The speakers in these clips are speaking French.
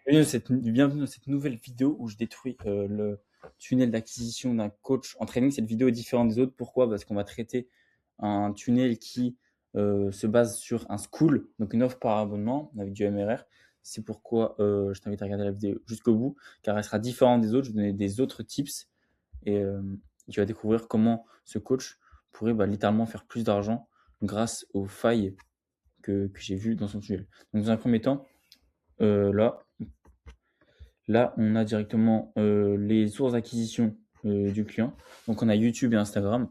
Bienvenue dans cette nouvelle vidéo où je détruis le tunnel d'acquisition d'un coach en training. Cette vidéo est différente des autres. Pourquoi? Parce qu'on va traiter un tunnel qui se base sur un school, donc une offre par abonnement avec du MRR. C'est pourquoi je t'invite à regarder la vidéo jusqu'au bout, car elle sera différente des autres. Je vais donner des autres tips et tu vas découvrir comment ce coach pourrait littéralement faire plus d'argent grâce aux failles que j'ai vues dans son tunnel. Donc dans un premier temps, là, on a directement les sources d'acquisition du client. Donc, on a YouTube et Instagram.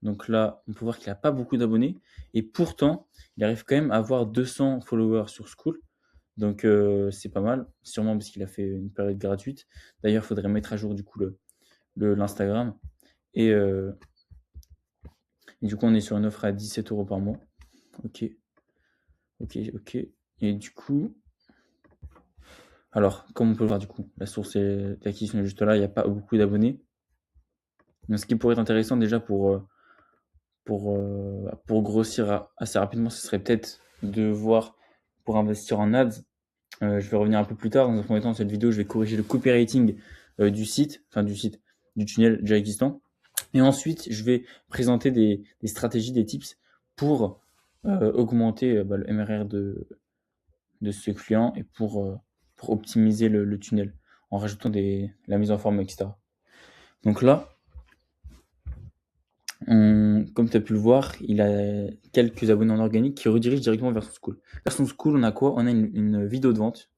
Donc là, on peut voir qu'il n'a pas beaucoup d'abonnés. Et pourtant, il arrive quand même à avoir 200 followers sur School. Donc, c'est pas mal. Sûrement parce qu'il a fait une période gratuite. D'ailleurs, il faudrait mettre à jour du coup l'Instagram. Et, euh, et du coup, on est sur une offre à 17 € par mois. Ok, ok, ok. Et du coup, alors, comme on peut le voir du coup, la source d'acquisition est juste là. Il n'y a pas beaucoup d'abonnés. Donc, ce qui pourrait être intéressant déjà pour grossir assez rapidement, ce serait peut-être de voir pour investir en ads. Je vais revenir un peu plus tard. Dans un premier temps, dans cette vidéo, je vais corriger le copywriting du tunnel déjà existant. Et ensuite, je vais présenter des stratégies, des tips pour augmenter le MRR de ce client et pour optimiser le tunnel en rajoutant la mise en forme, etc. Donc là, comme tu as pu le voir, il a quelques abonnés en organique qui redirigent directement vers son school. Vers son school, on a quoi? On a une vidéo de vente.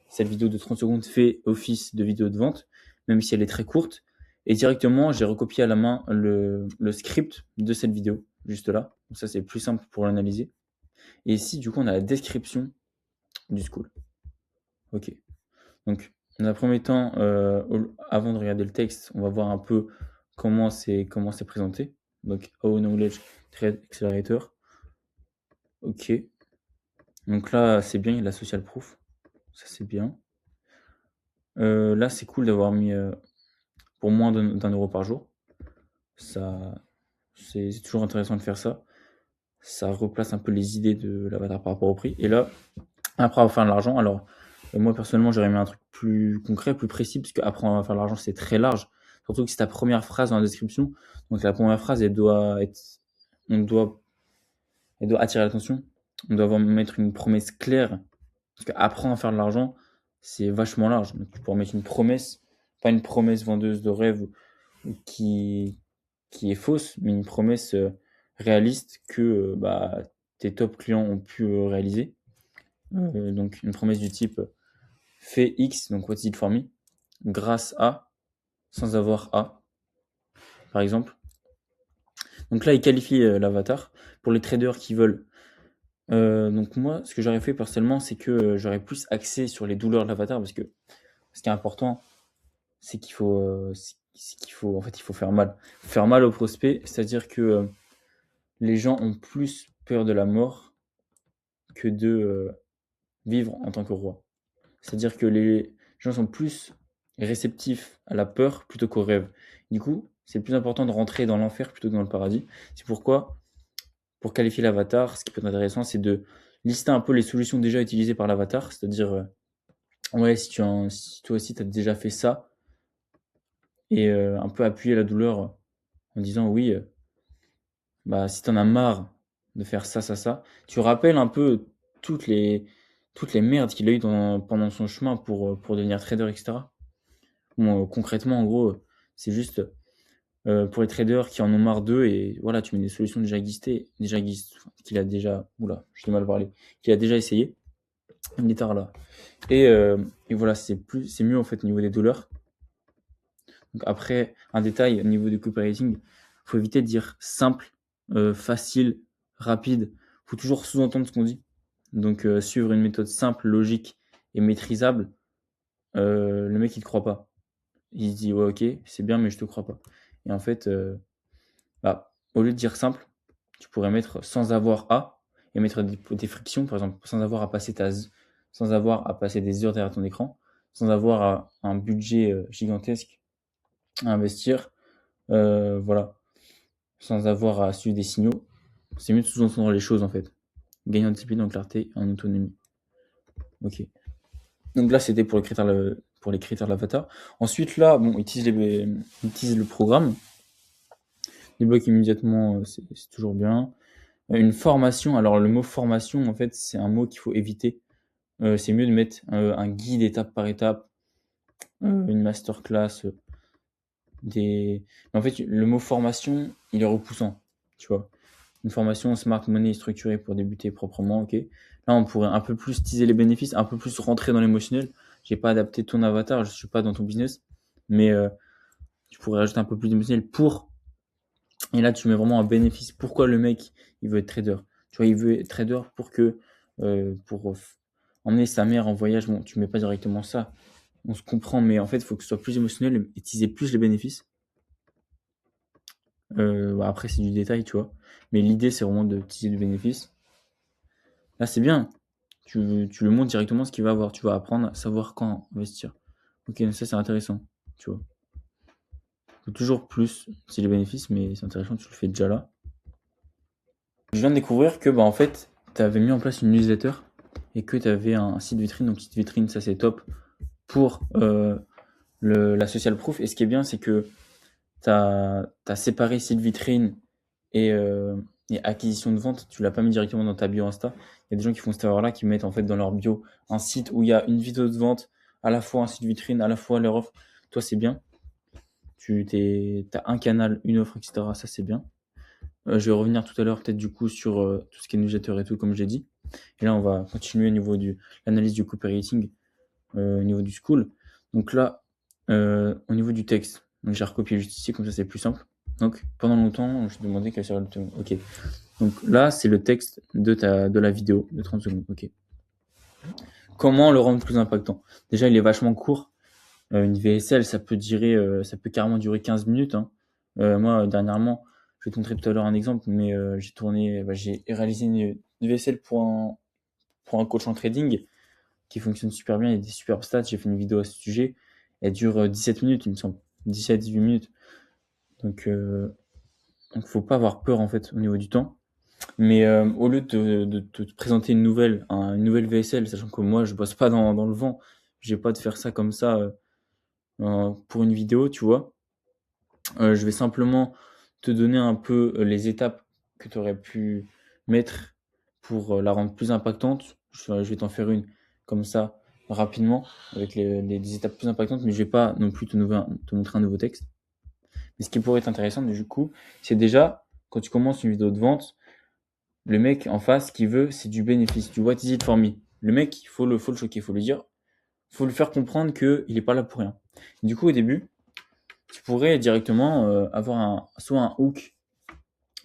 Cette vidéo de 30 secondes fait office de vidéo de vente, même si elle est très courte. Et directement, j'ai recopié à la main le script de cette vidéo, juste là. Donc ça, c'est plus simple pour l'analyser. Et ici, du coup, on a la description du school. Ok. Donc, dans un premier temps, avant de regarder le texte, on va voir un peu comment c'est présenté. Donc, How Knowledge Trade Accelerator. Ok. Donc là, c'est bien, il y a la social proof. Ça, c'est bien. Là, c'est cool d'avoir mis pour moins d'un euro par jour. Ça, c'est toujours intéressant de faire ça. Ça replace un peu les idées de l'avatar par rapport au prix. Et là, après, on va faire de l'argent. Alors, moi, personnellement, j'aurais mis un truc plus concret, plus précis, parce qu'après, on va faire de l'argent, c'est très large. Surtout que c'est ta première phrase dans la description. Donc, la première phrase, on doit, elle doit attirer l'attention. On doit mettre une promesse claire. Parce qu'apprendre à faire de l'argent, c'est vachement large. Donc, tu pourrais mettre une promesse, pas une promesse vendeuse de rêve qui, qui est fausse, mais une promesse réaliste que tes top clients ont pu réaliser. Donc, une promesse du type fais X, donc what's it for me, grâce à, sans avoir à, par exemple. Donc là, il qualifie l'avatar. Pour les traders qui veulent donc moi, ce que j'aurais fait personnellement, c'est que j'aurais plus axé sur les douleurs de l'avatar parce que ce qui est important, c'est qu'il faut, en fait, il faut faire mal. Faire mal aux prospects, c'est-à-dire que les gens ont plus peur de la mort que de vivre en tant que roi. C'est-à-dire que les gens sont plus réceptifs à la peur plutôt qu'au rêve. Du coup, c'est plus important de rentrer dans l'enfer plutôt que dans le paradis. C'est pourquoi, pour qualifier l'avatar, ce qui peut être intéressant, c'est de lister un peu les solutions déjà utilisées par l'avatar, c'est-à-dire ouais, si toi aussi tu as déjà fait ça, et un peu appuyer la douleur en disant oui, si t'en as marre de faire ça, ça, ça, tu rappelles un peu toutes les, toutes les merdes qu'il a eues pendant son chemin pour devenir trader, etc. Bon, concrètement, en gros, c'est juste pour les traders qui en ont marre d'eux, et voilà, tu mets des solutions qu'il a déjà, oula, j'ai mal parlé, qu'il a déjà essayé, il est tard là. Et, euh, et voilà, c'est mieux en fait au niveau des douleurs. Donc après, un détail au niveau du copywriting, faut éviter de dire simple, facile, rapide. Faut toujours sous-entendre ce qu'on dit. Donc suivre une méthode simple, logique et maîtrisable, le mec il te croit pas. Il se dit ouais ok, c'est bien mais je te crois pas. Et en fait, au lieu de dire simple, tu pourrais mettre sans avoir à et mettre des frictions, par exemple, sans avoir à passer des heures derrière ton écran, sans avoir un budget gigantesque à investir, voilà, sans avoir à suivre des signaux. C'est mieux de sous-entendre les choses en fait. Gagner en discipline, en clarté, en autonomie. Ok. Donc là, c'était pour les critères de l'avatar. Ensuite, là, bon, utilise le programme. Débloque immédiatement, c'est toujours bien. Une formation. Alors, le mot formation, en fait, c'est un mot qu'il faut éviter. C'est mieux de mettre un guide étape par étape, une masterclass, mais en fait, le mot formation, il est repoussant, tu vois. Une formation smart money structurée pour débuter proprement, ok. Là, on pourrait un peu plus teaser les bénéfices, un peu plus rentrer dans l'émotionnel. J'ai pas adapté ton avatar, je suis pas dans ton business, mais tu pourrais rajouter un peu plus d'émotionnel pour. Et là, tu mets vraiment un bénéfice. Pourquoi le mec, il veut être trader? Tu vois, il veut être trader pour emmener sa mère en voyage. Bon, tu mets pas directement ça. On se comprend, mais en fait, il faut que ce soit plus émotionnel et teaser plus les bénéfices. Après, c'est du détail, tu vois. Mais l'idée, c'est vraiment de teaser le bénéfice. Là, c'est bien. Tu le montres directement ce qu'il va avoir. Tu vas apprendre à savoir quand investir. Ok, donc ça, c'est intéressant, tu vois. Faut toujours plus si les bénéfices, mais c'est intéressant, tu le fais déjà là. Je viens de découvrir que, en fait, tu avais mis en place une newsletter et que tu avais un site vitrine. Donc, site vitrine, ça, c'est top pour la social proof. Et ce qui est bien, c'est que tu as séparé site vitrine et acquisition de vente. Tu l'as pas mis directement dans ta bio Insta. Il y a des gens qui font cette erreur-là, qui mettent en fait dans leur bio un site où il y a une vidéo de vente, à la fois un site vitrine, à la fois leur offre. Toi, c'est bien. Tu as un canal, une offre, etc. Ça, c'est bien. Je vais revenir tout à l'heure peut-être du coup sur tout ce qui est newsletter et tout, comme j'ai dit. Et là, on va continuer au niveau de l'analyse du copywriting, au niveau du school. Donc là, au niveau du texte, donc j'ai recopié juste ici, comme ça c'est plus simple. Donc pendant longtemps, je me demandais quel serait le thème. Ok. Donc là, c'est le texte de la vidéo de 30 secondes. Ok. Comment le rendre plus impactant? Déjà, il est vachement court. Une VSL, ça peut carrément durer 15 minutes. Hein. Moi, dernièrement, je vais te montrer tout à l'heure un exemple, mais j'ai réalisé une VSL pour un coach en trading qui fonctionne super bien. Il y a des super stats. J'ai fait une vidéo à ce sujet. Elle dure 17 minutes, il me semble. 17-18 minutes. Donc, faut pas avoir peur, en fait, au niveau du temps. Mais au lieu de te présenter une nouvelle VSL, sachant que moi, je bosse pas dans le vent, j'ai pas de faire ça comme ça pour une vidéo, tu vois. Je vais simplement te donner un peu les étapes que tu aurais pu mettre pour la rendre plus impactante. Je vais t'en faire une comme ça rapidement avec des étapes plus impactantes, mais je vais pas non plus te montrer un nouveau texte. Mais ce qui pourrait être intéressant du coup, c'est déjà quand tu commences une vidéo de vente, le mec en face, ce qu'il veut, c'est du bénéfice, du what is it for me. Le mec, il faut le choquer, il faut lui dire, faut lui faire comprendre qu'il n'est pas là pour rien. Et du coup, au début, tu pourrais directement avoir soit un hook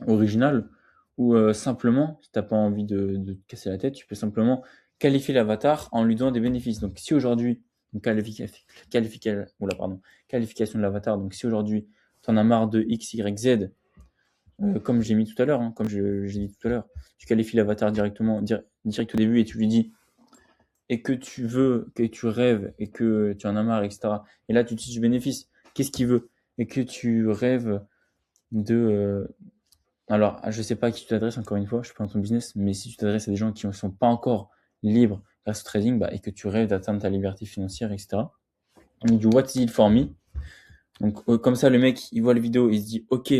original ou simplement, si tu n'as pas envie de te casser la tête, tu peux simplement qualifier l'avatar en lui donnant des bénéfices. Donc si aujourd'hui, qualification de l'avatar, donc si aujourd'hui tu en as marre de X, Y, Z, comme j'ai mis tout à l'heure, comme j'ai dit tout à l'heure, tu qualifies l'avatar directement, direct au début et tu lui dis et que tu veux, que tu rêves et que tu en as marre, etc. Et là, tu utilises du bénéfice. Qu'est-ce qu'il veut? Et que tu rêves de. Alors, je sais pas à qui tu t'adresses, encore une fois, je suis pas dans ton business, mais si tu t'adresses à des gens qui ne sont pas encore libres grâce au trading, et que tu rêves d'atteindre ta liberté financière, etc. On dit what is it for me? Donc, comme ça, le mec, il voit la vidéo, il se dit, ok,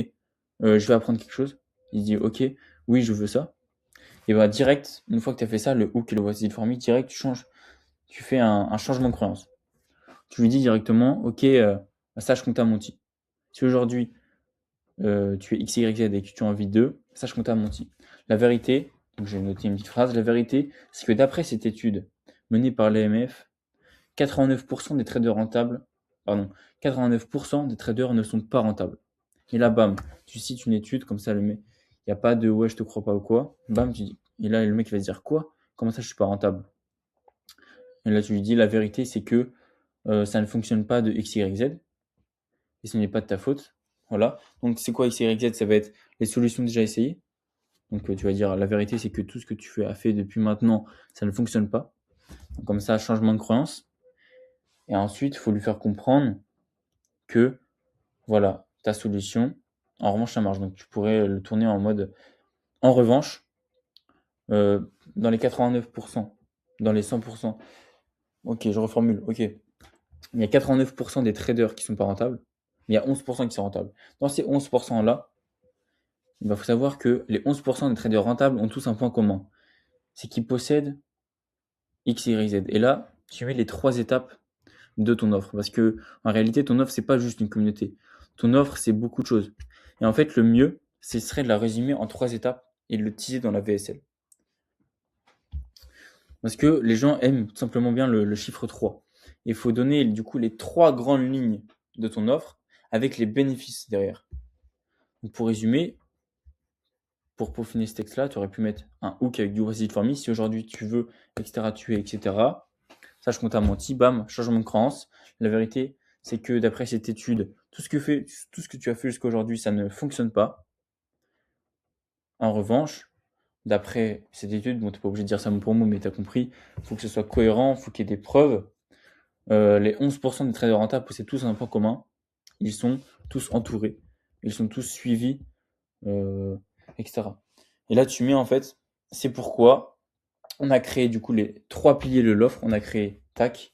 je vais apprendre quelque chose. Il se dit, ok, oui, je veux ça. Et direct, une fois que tu as fait ça, le hook et le what is it for me, direct, tu changes. Tu fais un changement de croyance. Tu lui dis directement, ok, sache qu'on t'a menti. Si aujourd'hui, tu es X, Y, Z et que tu as envie de, sache qu'on t'a menti. La vérité, donc j'ai noté une petite phrase, la vérité, c'est que d'après cette étude menée par l'AMF, 89% des traders rentables, pardon, 89% des traders ne sont pas rentables. Et là, bam, tu cites une étude, comme ça, le mec, il n'y a pas de ouais, je te crois pas ou quoi, bam, tu dis. Et là, le mec, il va se dire quoi? Comment ça, je suis pas rentable? Et là, tu lui dis, la vérité, c'est que ça ne fonctionne pas de X, Y, Z, et ce n'est pas de ta faute. Voilà. Donc, c'est quoi X, Y, Z? Ça va être les solutions déjà essayées. Donc, tu vas dire, la vérité, c'est que tout ce que tu as fait depuis maintenant, ça ne fonctionne pas. Donc, comme ça, changement de croyance. Et ensuite, il faut lui faire comprendre que, voilà, ta solution, en revanche, ça marche. Donc, tu pourrais le tourner en mode, en revanche, dans les 89%, dans les 100%, Ok, je reformule. Ok. Il y a 89% des traders qui sont pas rentables. Mais il y a 11% qui sont rentables. Dans ces 11%-là, il faut savoir que les 11% des traders rentables ont tous un point commun. C'est qu'ils possèdent X, Y, Z. Et là, tu mets les 3 étapes de ton offre. Parce que, en réalité, ton offre, c'est pas juste une communauté. Ton offre, c'est beaucoup de choses. Et en fait, le mieux, ce serait de la résumer en 3 étapes et de le teaser dans la VSL. Parce que les gens aiment tout simplement bien le chiffre 3. Il faut donner, du coup, les 3 grandes lignes de ton offre avec les bénéfices derrière. Donc, pour résumer, pour peaufiner ce texte-là, tu aurais pu mettre un hook avec du was it for me. Si aujourd'hui tu veux, etc., tu es, etc. Sache qu'on t'a menti, bam, changement de croyance. La vérité, c'est que d'après cette étude, tout ce que tu as fait jusqu'à aujourd'hui, ça ne fonctionne pas. En revanche, d'après cette étude, bon, t'es pas obligé de dire ça mot pour mot, mais t'as compris, il faut que ce soit cohérent, il faut qu'il y ait des preuves. Les 11% des traders rentables possèdent tous un point commun. Ils sont tous entourés. Ils sont tous suivis, etc. Et là, tu mets en fait, c'est pourquoi on a créé du coup les 3 piliers de l'offre. On a créé TAC,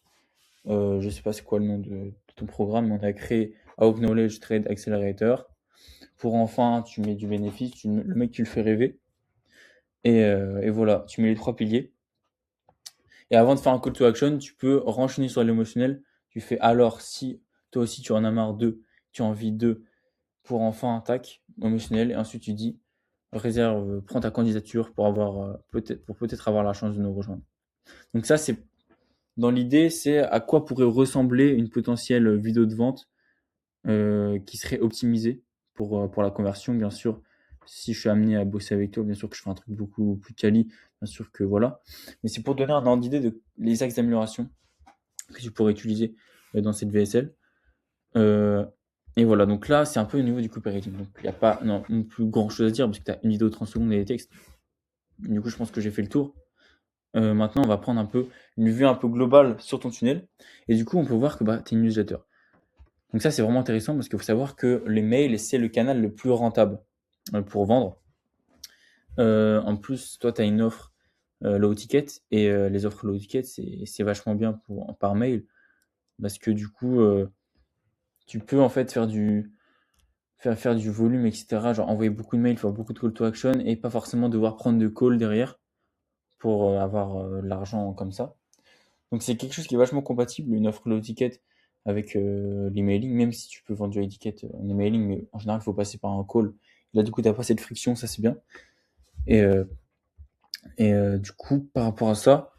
je sais pas c'est quoi le nom de ton programme, mais on a créé Out Knowledge Trade Accelerator. Pour enfin, tu mets du bénéfice, le mec tu le fais rêver. Et voilà, tu mets les 3 piliers. Et avant de faire un call to action, tu peux renchaîner sur l'émotionnel. Tu fais alors si toi aussi tu en as marre d'eux, tu as envie d'eux, pour enfin un tac émotionnel. Et ensuite tu dis réserve, prends ta candidature pour avoir peut-être avoir la chance de nous rejoindre. Donc ça c'est dans l'idée, c'est à quoi pourrait ressembler une potentielle vidéo de vente qui serait optimisée pour la conversion, bien sûr. Si je suis amené à bosser avec toi, bien sûr que je ferai un truc beaucoup plus quali, bien sûr que voilà. Mais c'est pour donner un ordre d'idée de les axes d'amélioration que tu pourrais utiliser dans cette VSL. Et voilà, donc là, c'est un peu au niveau du copywriting. Donc il n'y a pas non plus grand chose à dire parce que tu as une vidéo de 30 secondes et des textes. Du coup, je pense que j'ai fait le tour. Maintenant, on va prendre un peu une vue un peu globale sur ton tunnel. Et du coup, on peut voir que tu es une newsletter. Donc ça, c'est vraiment intéressant parce qu'il faut savoir que les mails, c'est le canal le plus rentable pour vendre. En plus, toi, tu as une offre low ticket et les offres low ticket, c'est vachement bien par mail parce que du coup, tu peux en fait faire du volume, etc. Genre envoyer beaucoup de mails, faire beaucoup de call to action et pas forcément devoir prendre de call derrière pour avoir de l'argent comme ça. Donc c'est quelque chose qui est vachement compatible, une offre low ticket avec l'emailing, même si tu peux vendre du high ticket en emailing, mais en général il faut passer par un call. Là du coup t'as pas cette friction, ça c'est bien. Et du coup par rapport à ça,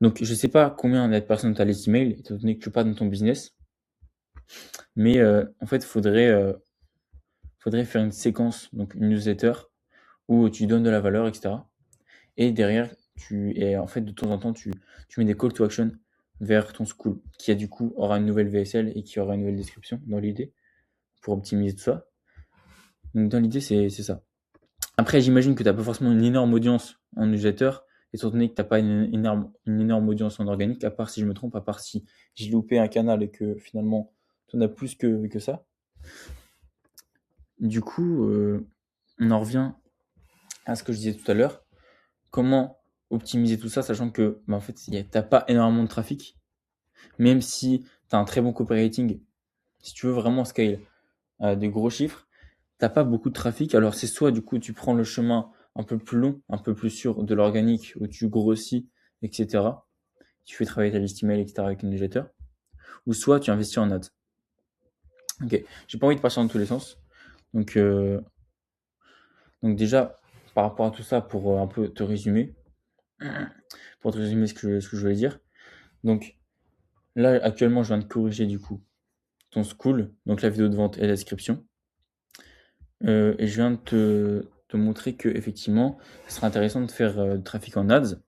donc je sais pas combien de personnes t'as les emails, étant donné que tu es pas dans ton business, mais en fait faudrait faire une séquence, donc une newsletter où tu donnes de la valeur, etc. Et derrière, en fait, de temps en temps, tu mets des call to action vers ton school, qui a du coup aura une nouvelle VSL et qui aura une nouvelle description dans l'idée, pour optimiser tout ça. Donc dans l'idée, c'est ça. Après, j'imagine que tu n'as pas forcément une énorme audience en newsletter, étant donné que tu n'as pas une énorme audience en organique, à part si je me trompe, à part si j'ai loupé un canal et que finalement, tu en as plus que ça. Du coup, on en revient à ce que je disais tout à l'heure. Comment optimiser tout ça, sachant que en fait, t'as pas énormément de trafic, même si tu as un très bon copywriting, si tu veux vraiment scale des gros chiffres, t'as pas beaucoup de trafic. Alors c'est soit du coup tu prends le chemin un peu plus long, un peu plus sûr de l'organique où tu grossis, etc. Tu fais travailler ta liste email, etc. avec une newsletter, ou soit tu investis en ads. Ok, j'ai pas envie de passer dans tous les sens. Donc déjà par rapport à tout ça, pour un peu te résumer, ce que je voulais dire. Donc là actuellement je viens de corriger du coup ton school, donc la vidéo de vente et la description. Et je viens de te montrer que effectivement, ce serait intéressant de faire du trafic en ads.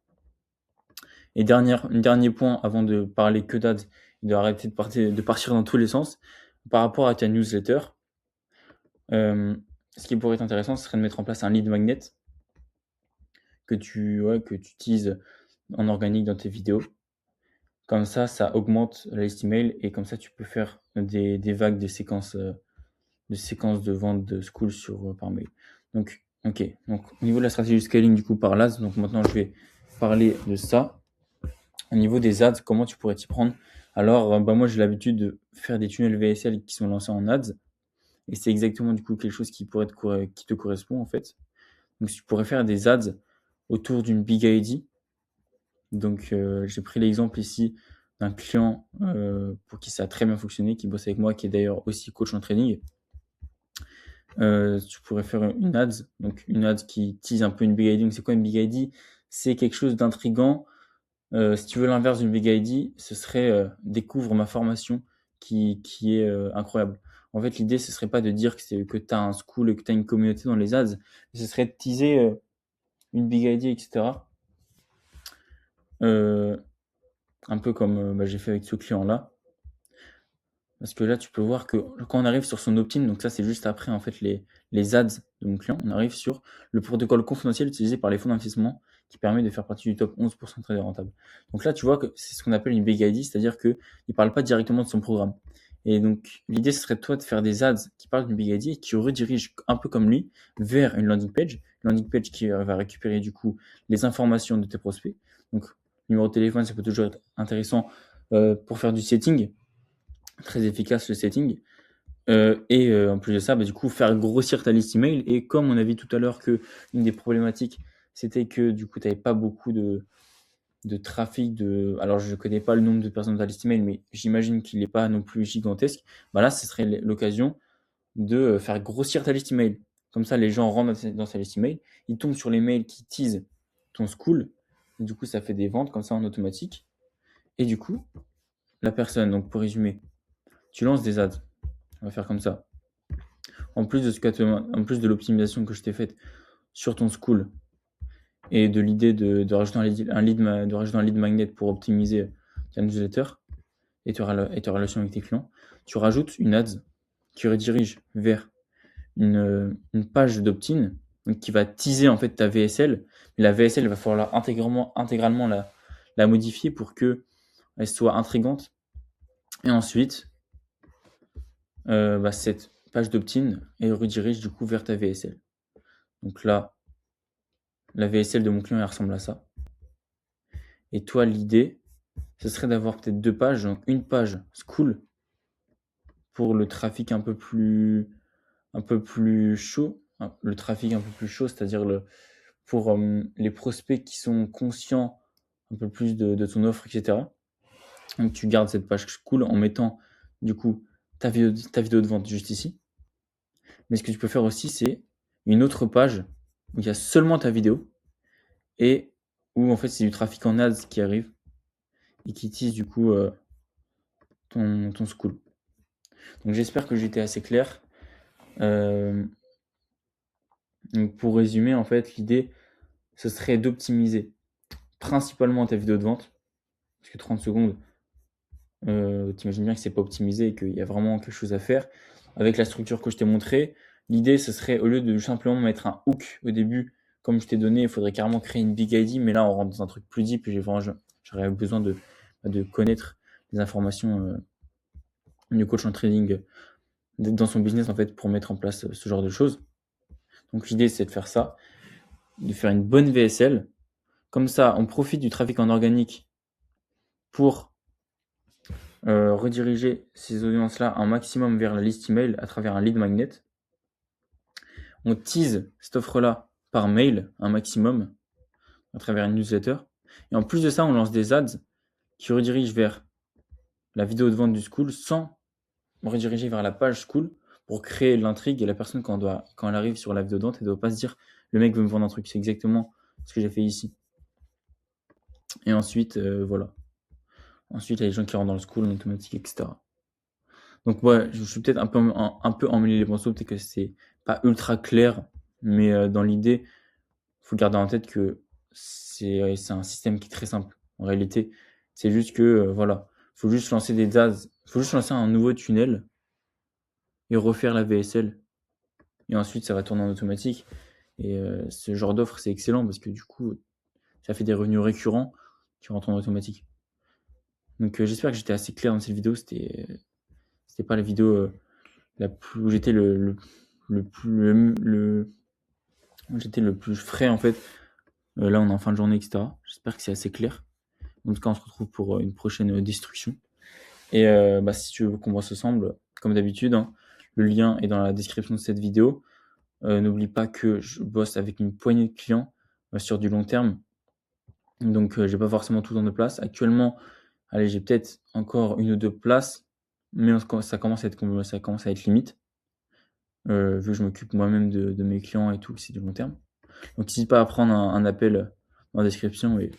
Et dernier point avant de parler que d'ads, de arrêter de partir dans tous les sens, par rapport à ta newsletter, ce qui pourrait être intéressant, ce serait de mettre en place un lead magnet que tu utilises en organique dans tes vidéos. Comme ça augmente la liste email et comme ça, tu peux faire des vagues, des séquences de vente de school par mail. Donc, ok. Donc, au niveau de la stratégie de scaling, du coup, par l'AS, donc maintenant, je vais parler de ça. Au niveau des ads, comment tu pourrais t'y prendre? Alors, moi, j'ai l'habitude de faire des tunnels VSL qui sont lancés en ads, et c'est exactement du coup quelque chose qui pourrait qui te correspond en fait. Donc, tu pourrais faire des ads autour d'une big ID. Donc, j'ai pris l'exemple ici d'un client pour qui ça a très bien fonctionné, qui bosse avec moi, qui est d'ailleurs aussi coach en trading. Tu pourrais faire une ads, donc une ads qui tease un peu une big ID. Donc, c'est quoi une big ID? C'est quelque chose d'intriguant. Si tu veux l'inverse d'une big ID, ce serait découvre ma formation qui est incroyable. En fait, l'idée, ce serait pas de dire que tu as un school et que tu as une communauté dans les ads, mais ce serait de teaser une big ID, etc. Un peu comme j'ai fait avec ce client-là. Parce que là, tu peux voir que quand on arrive sur son opt-in, donc ça, c'est juste après en fait les ads de mon client, on arrive sur le protocole confidentiel utilisé par les fonds d'investissement qui permet de faire partie du top 11% trader rentable. Donc là, tu vois que c'est ce qu'on appelle une big ID, c'est-à-dire qu'il ne parle pas directement de son programme. Et donc, l'idée, ce serait de toi de faire des ads qui parlent d'une big ID et qui redirigent un peu comme lui vers une landing page qui va récupérer du coup les informations de tes prospects. Donc, numéro de téléphone, ça peut toujours être intéressant pour faire du setting. Très efficace le setting. En plus de ça, du coup, faire grossir ta liste email. Et comme on a vu tout à l'heure que une des problématiques, c'était que du coup, tu n'avais pas beaucoup de trafic. Alors, je ne connais pas le nombre de personnes dans ta liste email, mais j'imagine qu'il n'est pas non plus gigantesque. Là, ce serait l'occasion de faire grossir ta liste email. Comme ça, les gens rentrent dans sa liste email, ils tombent sur les mails qui teasent ton school. Et du coup, ça fait des ventes comme ça en automatique. Et du coup, la personne, donc pour résumer, tu lances des ads. On va faire comme ça. En plus de l'optimisation que je t'ai faite sur ton school et de l'idée de rajouter un lead magnet pour optimiser ta newsletter et ta relation avec tes clients, tu rajoutes une ads qui redirige vers une page d'opt-in qui va teaser en fait ta VSL. Mais la VSL, il va falloir intégralement la modifier pour que elle soit intrigante. Et ensuite, cette page d'opt-in et redirige du coup vers ta VSL. Donc là, la VSL de mon client, elle ressemble à ça. Et toi, l'idée, ce serait d'avoir peut-être deux pages. Donc une page school pour le trafic un peu plus chaud. Le trafic un peu plus chaud, c'est-à-dire pour les prospects qui sont conscients un peu plus de ton offre, etc. Donc tu gardes cette page school en mettant du coup ta vidéo de vente juste ici. Mais ce que tu peux faire aussi, c'est une autre page où il y a seulement ta vidéo et où en fait c'est du trafic en ads qui arrive et qui utilise du coup ton school. Donc j'espère que j'étais assez clair. Donc pour résumer, en fait, l'idée, ce serait d'optimiser principalement ta vidéo de vente. Parce que 30 secondes, t'imagines bien que c'est pas optimisé et qu'il y a vraiment quelque chose à faire. Avec la structure que je t'ai montrée, l'idée, ce serait, au lieu de simplement mettre un hook au début, comme je t'ai donné, il faudrait carrément créer une big ID, mais là, on rentre dans un truc plus deep et j'aurais besoin de connaître les informations du coach en trading dans son business, en fait, pour mettre en place ce genre de choses. Donc, l'idée, c'est de faire ça, de faire une bonne VSL. Comme ça, on profite du trafic en organique pour rediriger ces audiences-là un maximum vers la liste email à travers un lead magnet. On tease cette offre-là par mail un maximum à travers une newsletter. Et en plus de ça, on lance des ads qui redirigent vers la vidéo de vente du school sans rediriger vers la page school pour créer l'intrigue. Et la personne, quand elle arrive sur la vidéo de vente, elle ne doit pas se dire le mec veut me vendre un truc. C'est exactement ce que j'ai fait ici. Et ensuite, voilà. Ensuite, il y a les gens qui rentrent dans le school en automatique, etc. Donc ouais, je suis peut-être un peu emmêlé les pinceaux, peut-être que c'est pas ultra clair, mais dans l'idée, faut garder en tête que c'est un système qui est très simple. En réalité, c'est juste que voilà, faut juste lancer faut juste lancer un nouveau tunnel et refaire la VSL. Et ensuite, ça va tourner en automatique. Et ce genre d'offre, c'est excellent parce que du coup, ça fait des revenus récurrents qui rentrent en automatique. Donc j'espère que j'étais assez clair dans cette vidéo. C'était pas la vidéo où j'étais j'étais le plus frais en fait. Là, on est en fin de journée, etc. J'espère que c'est assez clair. En tout cas, on se retrouve pour une prochaine destruction. Et si tu veux qu'on bosse ensemble, comme d'habitude, hein, le lien est dans la description de cette vidéo. N'oublie pas que je bosse avec une poignée de clients sur du long terme. Donc, j'ai pas forcément tout le temps de place. Actuellement, allez, j'ai peut-être encore 1 ou 2 places, mais ça commence à être limite. Vu que je m'occupe moi-même de mes clients et tout, que c'est du long terme. Donc n'hésite pas à prendre un appel dans la description et